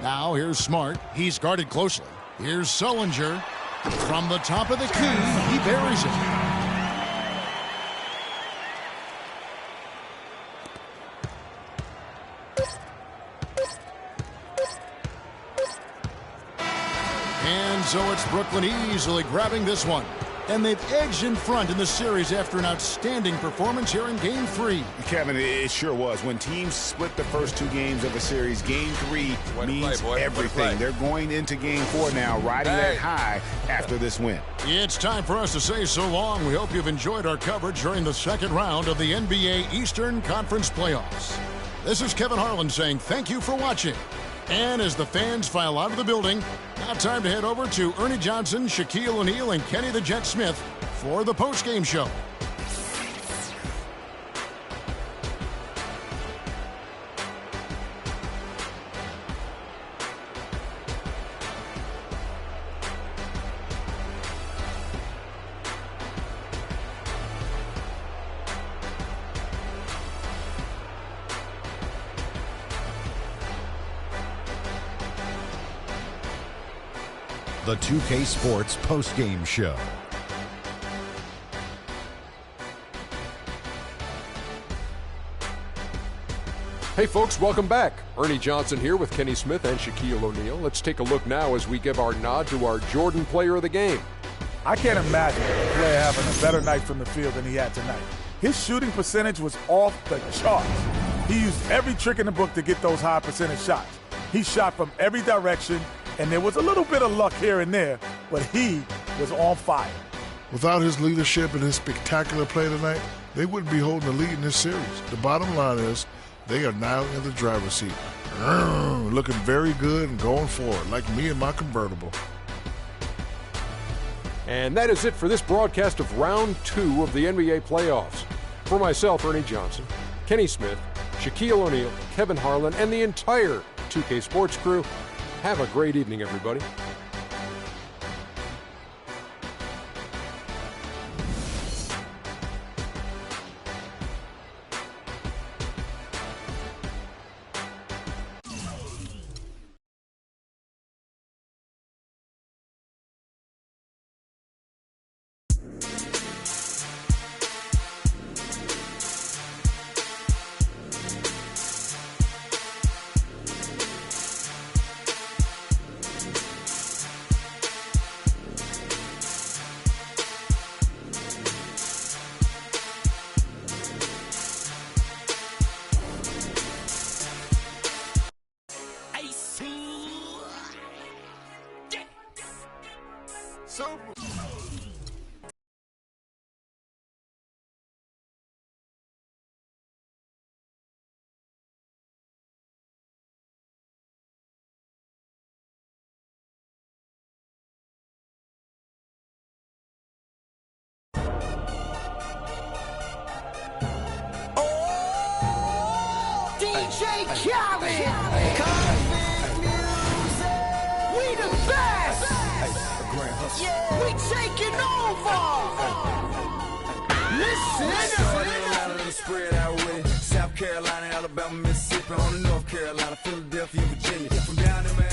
Now here's Smart. He's guarded closely. Here's Sullinger. From the top of the key, he buries it. And so it's Brooklyn easily grabbing this one. And they've edged in front in the series after an outstanding performance here in Game 3. Kevin, it sure was. When teams split the first 2 games of a series, Game 3 means everything. They're going into Game 4 now, riding that high after this win. It's time for us to say so long. We hope you've enjoyed our coverage during the second round of the NBA Eastern Conference Playoffs. This is Kevin Harlan saying thank you for watching. And as the fans file out of the building, now time to head over to Ernie Johnson, Shaquille O'Neal, and Kenny the Jet Smith for the postgame show. The 2K Sports postgame show. Hey folks, welcome back. Ernie Johnson here with Kenny Smith and Shaquille O'Neal. Let's take a look now as we give our nod to our Jordan Player of the Game. I can't imagine a player having a better night from the field than he had tonight. His shooting percentage was off the charts. He used every trick in the book to get those high percentage shots. He shot from every direction, and there was a little bit of luck here and there, but he was on fire. Without his leadership and his spectacular play tonight, they wouldn't be holding the lead in this series. The bottom line is they are now in the driver's seat. Looking very good and going forward, like me and my convertible. And that is it for this broadcast of Round 2 of the NBA playoffs. For myself, Ernie Johnson, Kenny Smith, Shaquille O'Neal, Kevin Harlan, and the entire 2K Sports crew, have a great evening, everybody. Super. DJ Khaled, Convict Music, we the best. We taking over. Listen. Spread out with it. South Carolina, Alabama, Mississippi, on to North Carolina, Philadelphia, Virginia. From down there, man.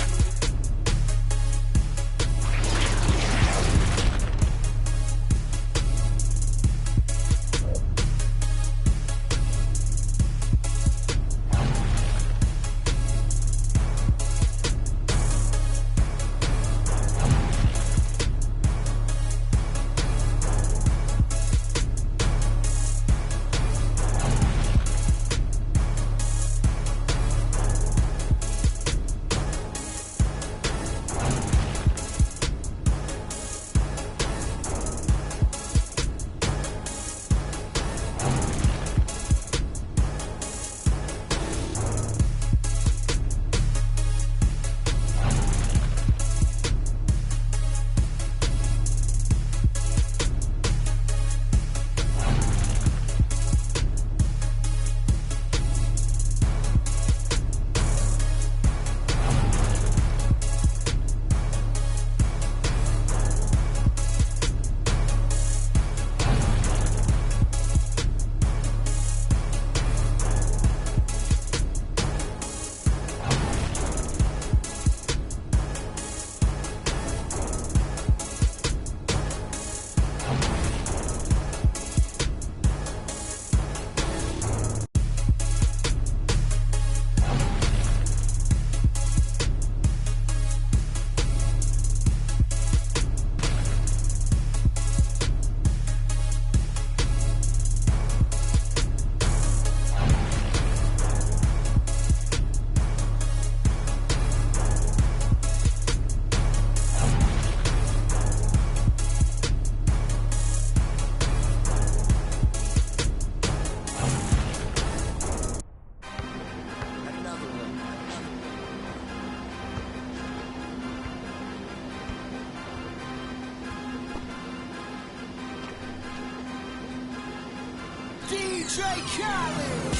DJ Khaled.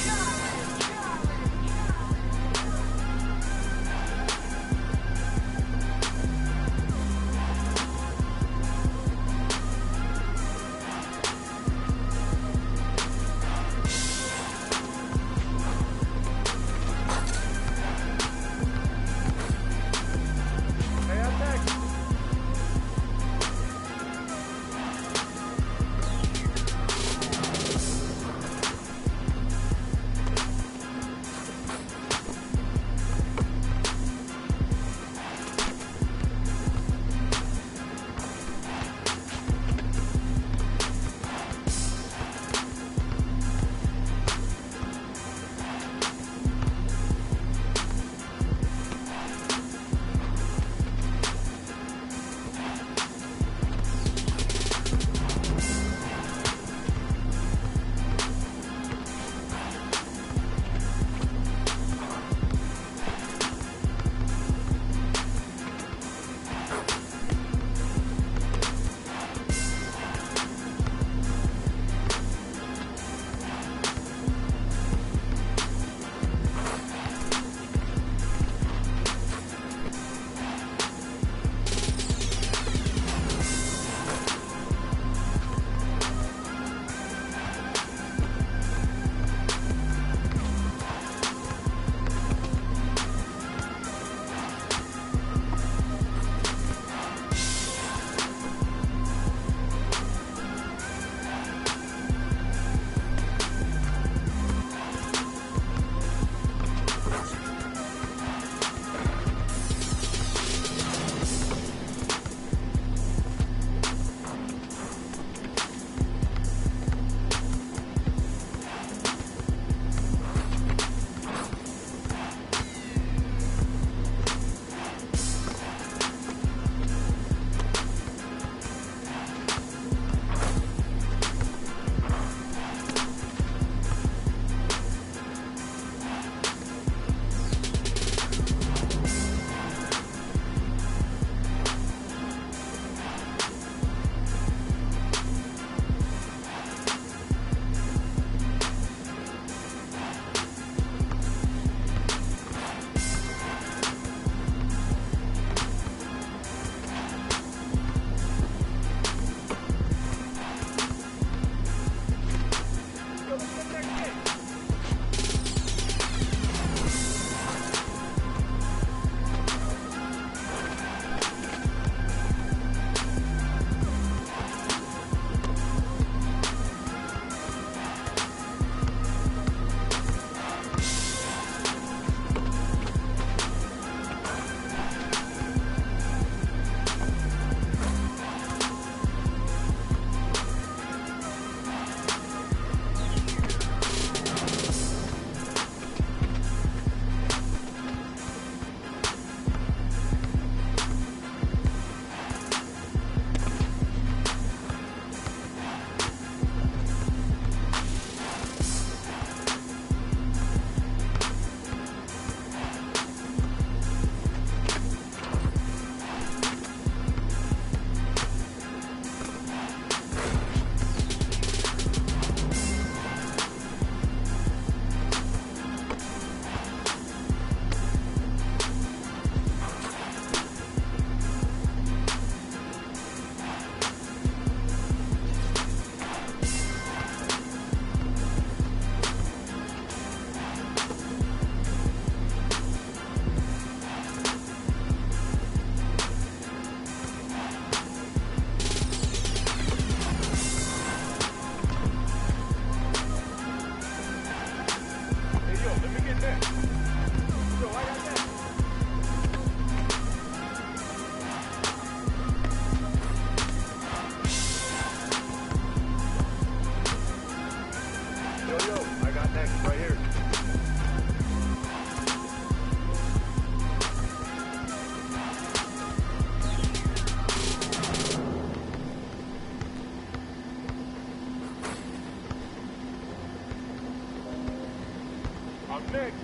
next.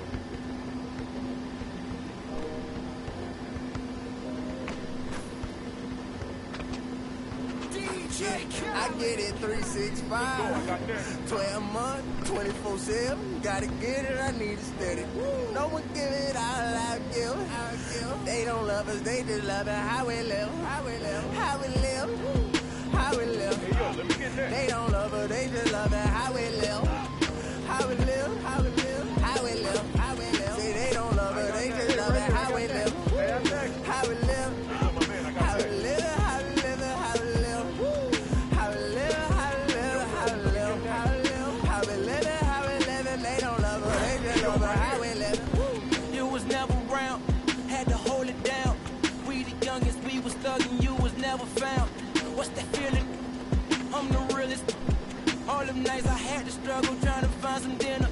I get it 365, 12 months, 24/7. Gotta get it, I need it steady. No one give it all I give. They don't love us, they just love it. How we live, how we live, how we live, how we live. They don't love us, they just love it. How we live, how we live, how we live, how we live, how we live. See, they don't love us, they just love it. How we live, how we live, how we live, how we live, how we live, how we live. They don't love her, they just love her. How we live. You was never around, had to hold it down. We the youngest, we was thuggin', you was never found. What's that feeling? I'm the realest. All them nights I had to struggle trying to find some dinner.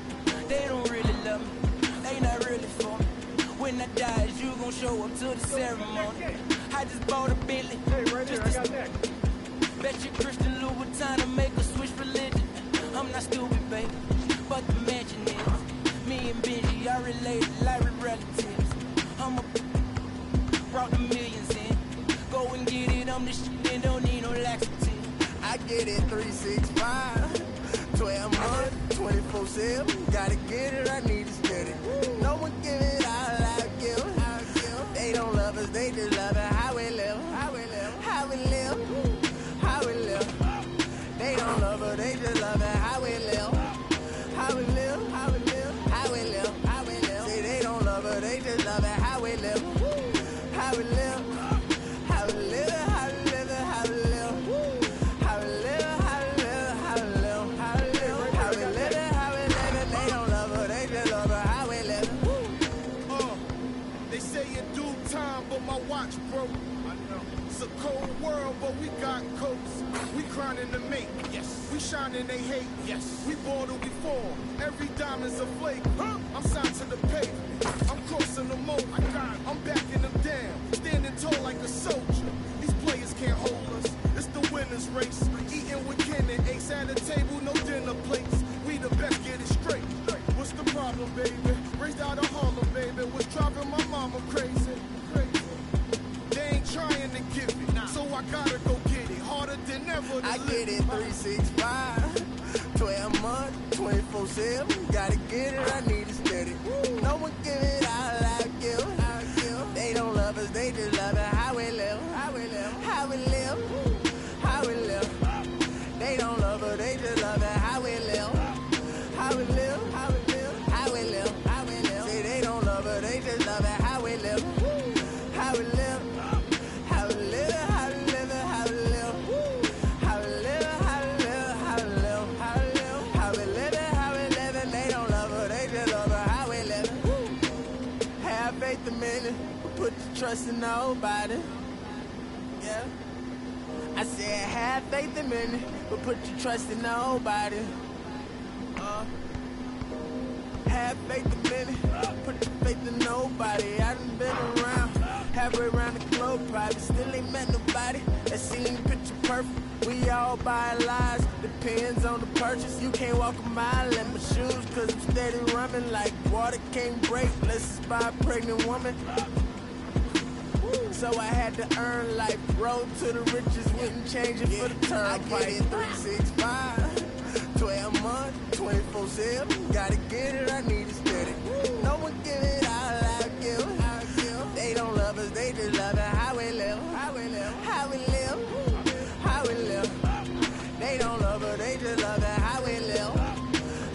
They don't really love me, they not really for me. When I die, is you gon' show up to the ceremony? I just bought a Bentley, bet you Christian Louboutin to make a switch religion. I'm not stupid, baby, but the mansion is. Me and Benji are related like we're relatives. I'm a brought the millions in. Go and get it, I'm the shit and don't need no laxative. I get it 365, 12 months, 24/7. Gotta get it, I need it steady. No one give it all I give. They don't love us, they just love it. How we live, how we live, how we live, how we live. They don't love her, they just love it. How we live, how we live, how we live, how we live, how we live. See, they don't love her, they just love it. How we live, how we live, how we live, how we live, how we live, how we live, how we live, how we live, how we live, how we live, how we live. They don't love her, they just love her. How we live. They say in due time, but my watch broke. It's a cold world, but we got coats. We grinding to make, yes. We shining, they hate, yes. We ball till we fall. Every diamond's a flake. I'm signed to the pavement. I'm crossing the moat. I'm backing them down, standing tall like a soldier. These players can't hold us. It's the winner's race. Eating with kin and ace at a table, no dinner plates. We the best, get it straight. What's the problem, baby? Raised out of Harlem, baby. What's driving my mama crazy? They ain't trying to give it, so I gotta go get it. Harder than ever. I get it 365, 12 months, 24/7. Gotta get it, I need it steady. No one give it all I give. They don't love us, they just love it. How we live, how we live, how we live, how we live. They don't love her, they just love it. How we live, how we live, how we live, how we live, how we live. See, they don't love her, they just love it. How we live, how we live. How we live, how we live, how we live, how we live, how we live, how we live, how we live, how we live, how we live. They don't love her, they just love her. How we live. Have faith a minute, put your trust in nobody. Yeah. I said have faith a minute, but put your trust in nobody. Have faith a minute, put your faith in nobody. I done been around, halfway around the globe, probably still ain't met nobody that seen picture perfect. We all buy lies, depends on the purchase. You can't walk a mile in my shoes, cause I'm steady running like water can't break. Let's just buy a pregnant woman. So I had to earn life, road to the riches, wouldn't change it for the turnpike. I get it 365, 12 months, 24/7. Gotta get it, I need it steady. No one give it all I give. They don't love us, they just love it. How we live, how we live, how we live, how we live. They don't love her, they just love it. How we live,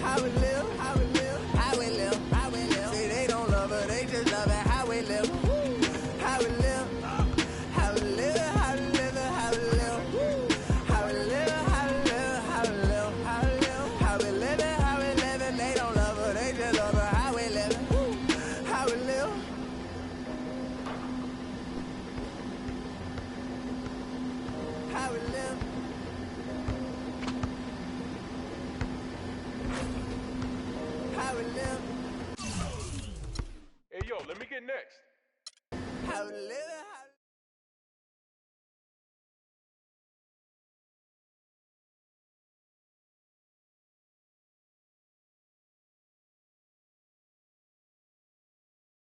how we live, how we live, how we live, how we live. See, they don't love her, they just love it. How we live, how we live, how we live, how we live, how we live, how we live, how we live, how we live, how we live, how we live, how we live. And they don't love her, they just love her. How we live, how we live. How we live. How we live. Hey, yo, let me get next. How we live.